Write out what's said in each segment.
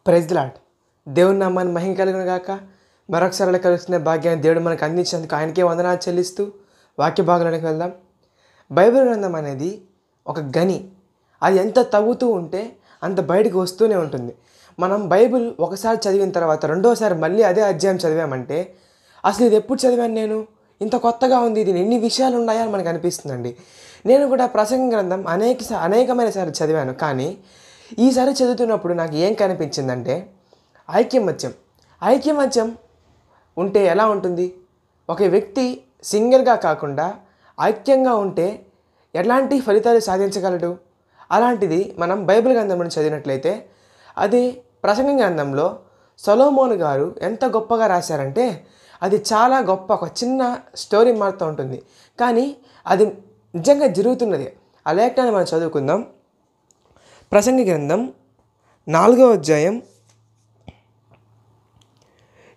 Praise the lord. దేవుని నామాన్ని మహిమ కలుగును గాక. మరొకసారి కలుస్తున్న భాగ్యాన్ని దేవుడు మనకు అందించినందుకు ఆయనకే వందనాలు చెల్లిస్తూ వాక్య భాగంలోకి వెళ్దాం. బైబిల్ గ్రంథం అనేది ఒక గని. అది ఎంత తవ్వుతూ ఉంటే అంత బయటకు వస్తూనే ఉంటుంది. మనం బైబిల్ ఒకసారి చదివిన తర్వాత రెండోసారి మళ్ళీ అదే అధ్యాయం చదివామంటే అసలు ఇది ఎప్పుడు చదివాను నేను, ఇంత కొత్తగా ఉంది, ఇది ఎన్ని విషయాలు ఉన్నాయా అని మనకు అనిపిస్తుందండి. నేను కూడా ప్రసంగ గ్రంథం అనేకమైన సార్లు చదివాను. కానీ ఈసారి చదువుతున్నప్పుడు నాకు ఏం కనిపించిందంటే ఐక్యమత్యం ఉంటే ఎలా ఉంటుంది, ఒక వ్యక్తి సింగిల్గా కాకుండా ఐక్యంగా ఉంటే ఎలాంటి ఫలితాలు సాధించగలడు. అలాంటిది మనం బైబిల్ గ్రంథంలో చదివినట్లయితే అది ప్రసంగ గ్రంథంలో సొలొమోను గారు ఎంత గొప్పగా రాశారంటే అది చాలా గొప్ప ఒక చిన్న స్టోరీ మారుతూ ఉంటుంది. కానీ అది నిజంగా జరుగుతున్నది. ఆ లేఖనాన్ని మనం చదువుకుందాం. ప్రసంగ గ్రంథం 4వ అధ్యాయం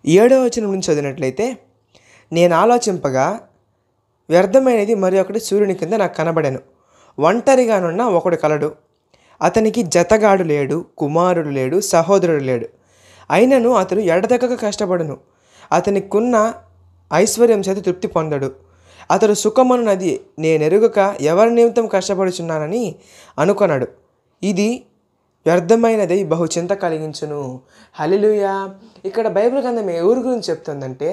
7వ వచనం నుంచి చదివినట్లయితే, నేను ఆలోచింపగా వ్యర్థమైనది మరి ఒకటి సూర్యుని కింద నాకు కనబడెను. ఒంటరిగానున్న ఒకడు కలడు, అతనికి జతగాడు లేడు, కుమారుడు లేడు, సహోదరుడు లేడు. అయినను అతడు ఎడతెగక కష్టపడును, అతనికున్న ఐశ్వర్యం చేత తృప్తి పొందడు. అతడు సుఖమనున్నది నేనెరుగక ఎవరి నిమిత్తం కష్టపడుచున్నానని అనుకొనడు. ఇది వ్యర్థమైనది, బహు చింత కలిగించును. హల్లెలూయా. ఇక్కడ బైబిల్ గ్రంథం ఎవరి గురించి చెప్తుందంటే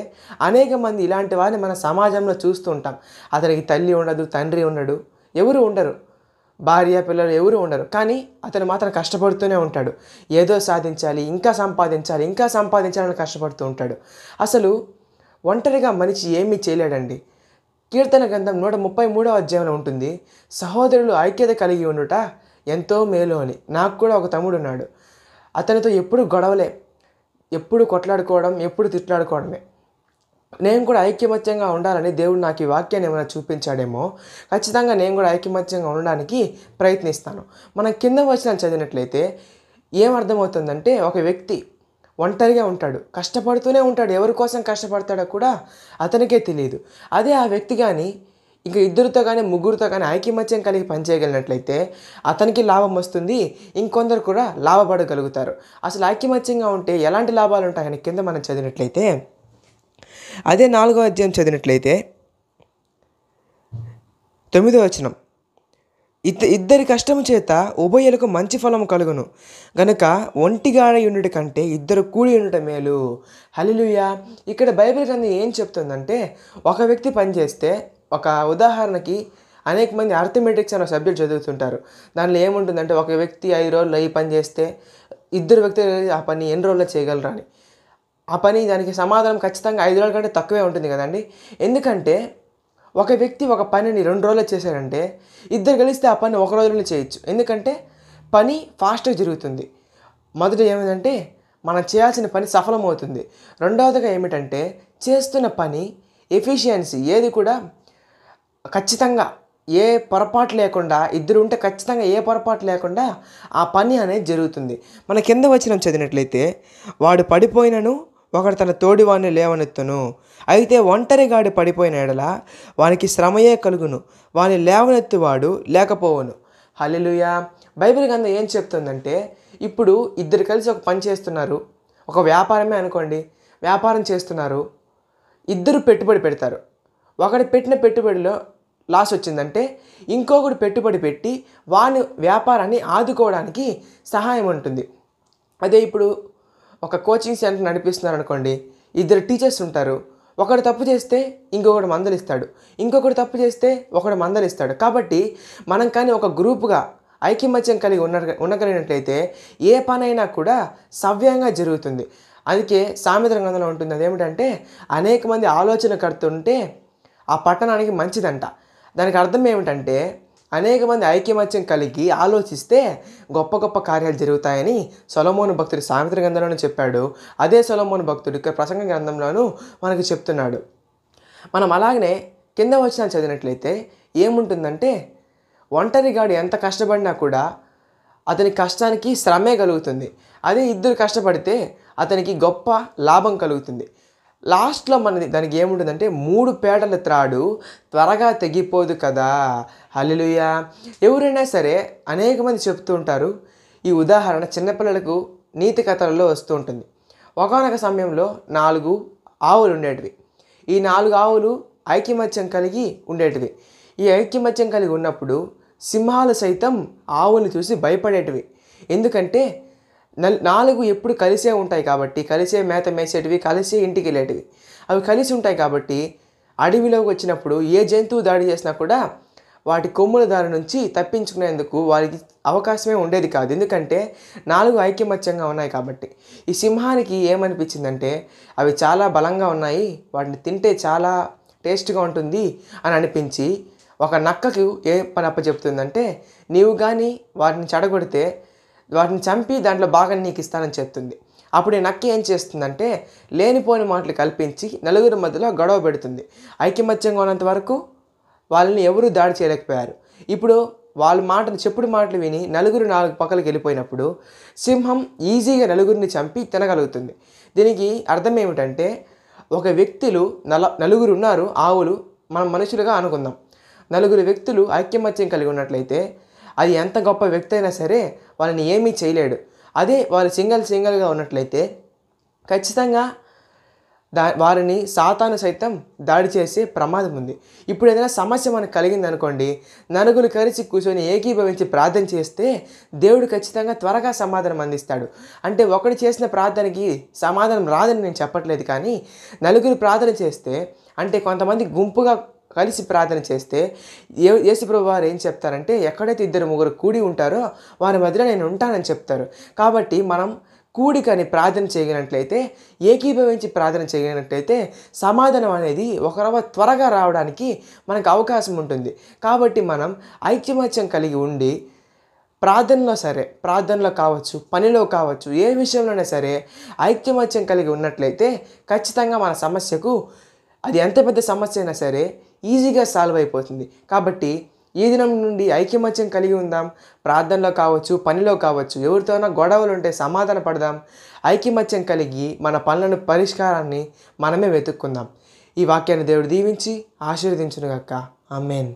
అనేక మంది ఇలాంటి వారిని మన సమాజంలో చూస్తూ ఉంటాం. అతనికి తల్లి ఉండదు, తండ్రి ఉండడు, ఎవరు ఉండరు, భార్య పిల్లలు ఎవరు ఉండరు. కానీ అతను మాత్రం కష్టపడుతూనే ఉంటాడు. ఏదో సాధించాలి, ఇంకా సంపాదించాలని కష్టపడుతూ ఉంటాడు. అసలు ఒంటరిగా మనిషి ఏమీ చేయలేడండి. కీర్తన గ్రంథం 133వ అధ్యాయంలో ఉంటుంది, సహోదరులు ఐక్యత కలిగి ఉండుట ఎంతో మేలు అని. నాకు కూడా ఒక తమ్ముడు ఉన్నాడు. అతనితో ఎప్పుడు గొడవలే, ఎప్పుడు కొట్లాడుకోవడం, ఎప్పుడు తిట్లాడుకోవడమే. నేను కూడా ఐక్యమత్యంగా ఉండాలని దేవుడు నాకు ఈ వాక్యాన్ని ఏమైనా చూపించాడేమో. ఖచ్చితంగా నేను కూడా ఐక్యమత్యంగా ఉండడానికి ప్రయత్నిస్తాను. మనం కింద వచనాలు చదివినట్లయితే ఏమర్థమవుతుందంటే ఒక వ్యక్తి ఒంటరిగా ఉంటాడు, కష్టపడుతూనే ఉంటాడు. ఎవరి కోసం కష్టపడతాడో కూడా అతనికే తెలియదు. అదే ఆ వ్యక్తి కానీ ఇంకా ఇద్దరితో కానీ ముగ్గురితో కానీ ఐకమత్యం కలిగి పనిచేయగలిగినట్లయితే అతనికి లాభం వస్తుంది, ఇంకొందరు కూడా లాభపడగలుగుతారు. అసలు ఐకమత్యంగా ఉంటే ఎలాంటి లాభాలు ఉంటాయని కింద మనం చదివినట్లయితే అదే 4వ అధ్యాయం చదివినట్లయితే 9వ వచనం, ఇద్దరి కష్టము చేత ఉభయులకు మంచి ఫలము కలుగును గనుక ఒంటిగాడ యుండుట కంటే ఇద్దరు కూడి ఉండుట మేలు. హల్లెలూయా. ఇక్కడ బైబిల్ గ్రంథం ఏం చెప్తుందంటే ఒక వ్యక్తి పనిచేస్తే, ఒక ఉదాహరణకి అనేక మంది అర్థమెటిక్స్ అనే సబ్జెక్ట్ చదువుతుంటారు. దానిలో ఏముంటుందంటే ఒక వ్యక్తి 5 రోజులు ఈ పని చేస్తే ఇద్దరు వ్యక్తులు ఆ పని ఎన్ని రోజుల్లో చేయగలరు అని. ఆ పని దానికి సమాధానం ఖచ్చితంగా 5 రోజుల కంటే తక్కువే ఉంటుంది కదండి. ఎందుకంటే ఒక వ్యక్తి ఒక పనిని 2 రోజుల్లో చేశారంటే ఇద్దరు కలిస్తే ఆ పని 1 రోజులోనే చేయొచ్చు. ఎందుకంటే పని ఫాస్ట్గా జరుగుతుంది. మొదట ఏమిటంటే మనం చేయాల్సిన పని సఫలమవుతుంది. రెండవదిగా ఏమిటంటే చేస్తున్న పని ఎఫిషియన్సీ ఏది కూడా ఖచ్చితంగా ఏ పొరపాటు లేకుండా, ఇద్దరు ఉంటే ఖచ్చితంగా ఏ పొరపాటు లేకుండా ఆ పని అనేది జరుగుతుంది. మన కింద వచనం చదివినట్లయితే, వాడు పడిపోయినను ఒకడు తన తోడివాడిని లేవనెత్తును, అయితే ఒంటరిగాడు పడిపోయిన ఎడల వానికి శ్రమయే కలుగును, వాని లేవనెత్తువాడు లేకపోవును. హల్లెలూయా. బైబిల్ గ్రంథం ఏం చెప్తుందంటే ఇప్పుడు ఇద్దరు కలిసి ఒక పని చేస్తున్నారు. ఒక వ్యాపారమే అనుకోండి, వ్యాపారం చేస్తున్నారు. ఇద్దరు పెట్టుబడి పెడతారు. ఒకటి పెట్టిన పెట్టుబడిలో లాస్ వచ్చిందంటే ఇంకొకటి పెట్టుబడి పెట్టి వాని వ్యాపారాన్ని ఆదుకోవడానికి సహాయం ఉంటుంది. అదే ఇప్పుడు ఒక కోచింగ్ సెంటర్ నడిపిస్తున్నారు అనుకోండి, ఇద్దరు టీచర్స్ ఉంటారు. ఒకడు తప్పు చేస్తే ఇంకొకడు మందలిస్తాడు, ఇంకొకడు తప్పు చేస్తే ఒకడు మందలిస్తాడు. కాబట్టి మనం కానీ ఒక గ్రూపుగా ఐకమత్యం కలిగి ఉండగలిగినట్లయితే ఏ పనైనా కూడా సవ్యంగా జరుగుతుంది. అందుకే సామెతల గ్రంథంలో ఉంటుంది, అదేమిటంటే అనేక మంది ఆలోచన కడుతుంటే ఆ పట్టణానికి మంచిదంట. దానికి అర్థం ఏమిటంటే అనేక మంది ఐకమత్యం కలిగి ఆలోచిస్తే గొప్ప గొప్ప కార్యాలు జరుగుతాయని సొలొమోను భక్తుడు సామెతల గ్రంథంలోనూ చెప్పాడు. అదే సొలొమోను భక్తుడు ఇక్కడ ప్రసంగ గ్రంథంలోనూ మనకు చెప్తున్నాడు. మనం అలాగనే కింద వచనాలు చదివినట్లయితే ఏముంటుందంటే ఒంటరిగాడు ఎంత కష్టపడినా కూడా అతని కష్టానికి శ్రమే కలుగుతుంది. అదే ఇద్దరు కష్టపడితే అతనికి గొప్ప లాభం కలుగుతుంది. లాస్ట్లో దానికి ఏముంటుందంటే 3 పేటల త్రాడు త్వరగా తెగిపోదు కదా. హల్లెలూయా. ఎవరైనా సరే అనేక మంది చెప్తూ ఉంటారు. ఈ ఉదాహరణ చిన్నపిల్లలకు నీతి కథలలో వస్తూ ఉంటుంది. ఒకానొక సమయంలో 4 ఆవులు ఉండేటివి. ఈ 4 ఆవులు ఐకమత్యం కలిగి ఉండేటివి. ఈ ఐకమత్యం కలిగి ఉన్నప్పుడు సింహాలు సైతం ఆవుల్ని చూసి భయపడేటివి. ఎందుకంటే 4 ఎప్పుడు కలిసే ఉంటాయి కాబట్టి, కలిసే మేత మేసేటివి, కలిసే ఇంటికి వెళ్ళేటివి. అవి కలిసి ఉంటాయి కాబట్టి అడవిలోకి వచ్చినప్పుడు ఏ జంతువు దాడి చేసినా కూడా వాటి కొమ్ముల దారి నుంచి తప్పించుకునేందుకు వారికి అవకాశమే ఉండేది కాదు. ఎందుకంటే 4 ఐకమత్యంగా ఉన్నాయి కాబట్టి. ఈ సింహానికి ఏమనిపించిందంటే అవి చాలా బలంగా ఉన్నాయి, వాటిని తింటే చాలా టేస్ట్గా ఉంటుంది అని అనిపించి ఒక నక్కకు ఏ పని అప్పచెప్తుందంటే, నీవు కానీ వాటిని చెడగొడితే వాటిని చంపి దాంట్లో భాగం నీకు ఇస్తానని చెప్తుంది. అప్పుడు ఈ నక్క ఏం చేస్తుందంటే లేనిపోని మాటలు కల్పించి నలుగురి మధ్యలో గొడవ పెడుతుంది. ఐకమత్యంగా ఉన్నంత వరకు వాళ్ళని ఎవరూ దాడి చేయలేకపోయారు. ఇప్పుడు వాళ్ళ చెప్పుడు మాటలు విని నలుగురు 4 పక్కలకు వెళ్ళిపోయినప్పుడు సింహం ఈజీగా నలుగురిని చంపి తినగలుగుతుంది. దీనికి అర్థం ఏమిటంటే ఒక వ్యక్తులు నలుగురు ఉన్నారు, ఆవులు మనం మనుషులుగా అనుకుందాం. 4 వ్యక్తులు ఐకమత్యం కలిగి ఉన్నట్లయితే అది ఎంత గొప్ప వ్యక్తి అయినా సరే వాళ్ళని ఏమీ చేయలేడు. అదే వాళ్ళు సింగిల్గా ఉన్నట్లయితే ఖచ్చితంగా వారిని సాతాను సైతం దాడి చేసే ప్రమాదం ఉంది. ఇప్పుడు ఏదైనా సమస్య మనకు కలిగింది అనుకోండి, 4 కలిసి కూర్చొని ఏకీభవించి ప్రార్థన చేస్తే దేవుడు ఖచ్చితంగా త్వరగా సమాధానం అందిస్తాడు. అంటే ఒకడు చేసిన ప్రార్థనకి సమాధానం రాదని నేను చెప్పట్లేదు, కానీ 4 ప్రార్థన చేస్తే, అంటే కొంతమంది గుంపుగా కలిసి ప్రార్థన చేస్తే యేసుప్రభువు వారు ఏం చెప్తారంటే ఎక్కడైతే 2-3 కూడి ఉంటారో వారి మధ్యలో నేను ఉంటానని చెప్తారు. కాబట్టి మనం కూడికని ప్రార్థన చేయగలిగినట్లయితే, ఏకీభవించి ప్రార్థన చేయగలిగినట్లయితే సమాధానం అనేది త్వరగా రావడానికి మనకు అవకాశం ఉంటుంది. కాబట్టి మనం ఐకమత్యం కలిగి ఉండి ప్రార్థనలో కావచ్చు, పనిలో కావచ్చు, ఏ విషయంలోనే సరే ఐకమత్యం కలిగి ఉన్నట్లయితే ఖచ్చితంగా మన సమస్యకు, అది ఎంత పెద్ద సమస్య అయినా సరే ఈజీగా సాల్వ్ అయిపోతుంది. కాబట్టి ఈ దినం నుండి ఐకమత్యం కలిగి ఉందాం. ప్రార్థనలో కావచ్చు, పనిలో కావచ్చు, ఎవరితోనైనా గొడవలు ఉంటే సమాధాన పడదాం. ఐకమత్యం కలిగి మన పనులను పరిష్కారాన్ని మనమే వెతుక్కుందాం. ఈ వాక్యాన్ని దేవుడు దీవించి ఆశీర్వదించును గాక. ఆమేన్.